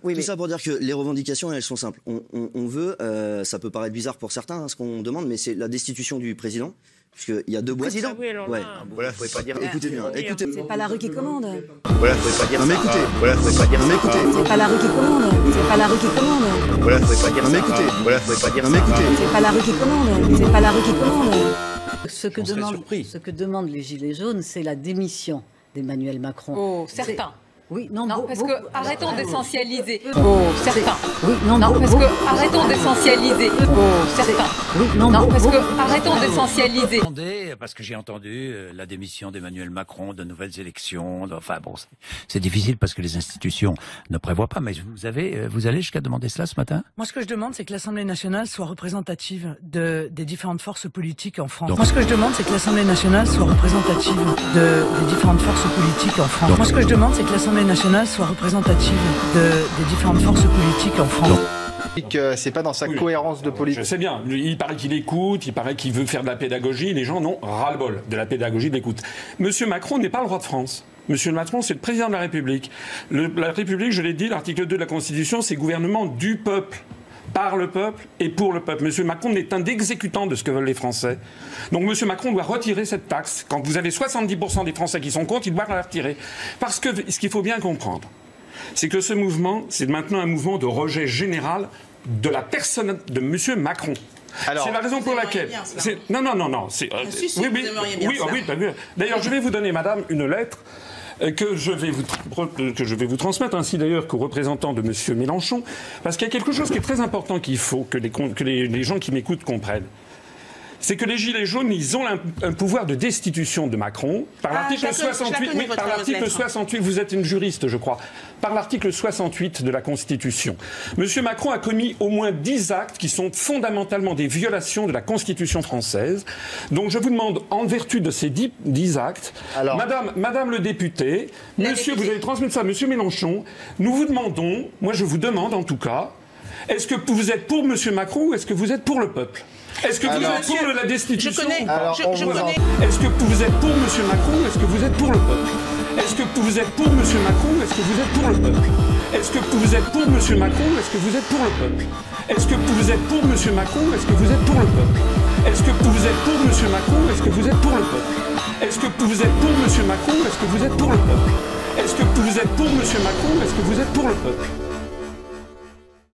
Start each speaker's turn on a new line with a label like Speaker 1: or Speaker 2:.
Speaker 1: Oui,
Speaker 2: Tout ça pour dire que les revendications, elles sont simples. On veut, ça peut paraître bizarre pour certains, hein, ce qu'on demande, mais c'est la destitution du président. Puisqu'il y a deux boîtes.
Speaker 1: Président.
Speaker 3: Ah oui, alors
Speaker 2: Ouais.
Speaker 3: là,
Speaker 1: Voilà, vous pouvez pas dire.
Speaker 2: Écoutez bien, écoutez.
Speaker 4: C'est pas la rue qui commande.
Speaker 1: Voilà, vous pouvez pas dire.
Speaker 2: Non mais
Speaker 1: ça.
Speaker 2: écoutez.
Speaker 1: Voilà, vous pouvez pas dire.
Speaker 2: Non mais
Speaker 1: ça.
Speaker 2: écoutez.
Speaker 4: C'est pas la rue qui commande. C'est pas la rue qui commande.
Speaker 1: Voilà, vous pouvez pas dire.
Speaker 2: Non mais
Speaker 1: ça.
Speaker 2: écoutez.
Speaker 1: Voilà, vous pouvez pas dire.
Speaker 2: Non mais
Speaker 1: ça.
Speaker 2: écoutez.
Speaker 4: C'est pas la rue qui commande. C'est pas la rue qui commande.
Speaker 5: Ce que demandent les Gilets jaunes, c'est la démission d'Emmanuel Macron.
Speaker 6: Oh, certains.
Speaker 5: Oui, non,
Speaker 6: Non, parce que arrêtons d'essentialiser.
Speaker 5: Oh,
Speaker 6: Certains.
Speaker 5: Oui, non,
Speaker 6: Non,
Speaker 5: beau-
Speaker 6: parce
Speaker 5: beau-
Speaker 6: que arrêtons d'essentialiser. Oh, certains.
Speaker 5: Oui, non,
Speaker 6: Non,
Speaker 5: beau-
Speaker 6: parce
Speaker 5: beau-
Speaker 6: que arrêtons d'essentialiser.
Speaker 7: Parce que j'ai entendu la démission d'Emmanuel Macron, de nouvelles élections. Enfin bon, c'est difficile parce que les institutions ne prévoient pas. Mais vous allez jusqu'à demander cela ce matin?
Speaker 8: Moi, ce que je demande, c'est que l'Assemblée nationale soit représentative des différentes forces politiques en France.
Speaker 7: Donc-
Speaker 8: Moi, ce que je demande, c'est que l'Assemblée nationale soit représentative des différentes forces politiques en France.
Speaker 7: Donc-
Speaker 8: Moi, ce que je demande, c'est que l'Assemblée nationale soit représentative des différentes forces politiques en France.
Speaker 9: C'est pas dans sa cohérence de politique.
Speaker 10: Je sais bien, il paraît qu'il écoute, il paraît qu'il veut faire de la pédagogie, les gens n'ont ras-le-bol de la pédagogie de l'écoute. Monsieur Macron n'est pas le roi de France. Monsieur Macron, c'est le président de la République. La République, je l'ai dit, l'article 2 de la Constitution, c'est gouvernement du peuple, par le peuple et pour le peuple. Monsieur Macron n'est un exécutant de ce que veulent les Français. Donc Monsieur Macron doit retirer cette taxe. Quand vous avez 70% des Français qui sont contre, il doit la retirer. Parce que ce qu'il faut bien comprendre, c'est que ce mouvement, c'est maintenant un mouvement de rejet général de la personne de M. Macron.
Speaker 9: Alors,
Speaker 10: C'est la raison pour laquelle. Non. D'ailleurs, je vais vous donner, madame, une lettre que je vais vous transmettre, ainsi d'ailleurs qu'aux représentants de M. Mélenchon, parce qu'il y a quelque chose qui est très important qu'il faut que les gens qui m'écoutent comprennent. C'est que les Gilets jaunes, ils ont un pouvoir de destitution de Macron par l'article 68. Oui, par l'article 68, vous êtes une juriste, je crois. Par l'article 68 de la Constitution. Monsieur Macron a commis au moins 10 actes qui sont fondamentalement des violations de la Constitution française. Donc je vous demande, en vertu de ces 10 actes,
Speaker 9: Alors,
Speaker 10: Madame le député, monsieur, vous avez transmis ça à Monsieur Mélenchon, nous vous demandons, moi je vous demande en tout cas, est-ce que vous êtes pour Monsieur Macron ou est-ce que vous êtes pour le peuple? Est-ce que vous êtes pour la destitution ou pas? Est-ce que vous êtes pour M. Macron ou est-ce que vous êtes pour le peuple? Est-ce que vous êtes pour M. Macron ou est-ce que vous êtes pour le peuple? Est-ce que vous êtes pour M. Macron ou est-ce que vous êtes pour le peuple? Est-ce que vous êtes pour M. Macron ou est-ce que vous êtes pour le peuple? Est-ce que vous êtes pour M. Macron ou est-ce que vous êtes pour le peuple? Est-ce que vous êtes pour M. Macron ou est-ce que vous êtes pour le peuple? Est-ce que vous êtes pour M. Macron ou est-ce que vous êtes pour le peuple?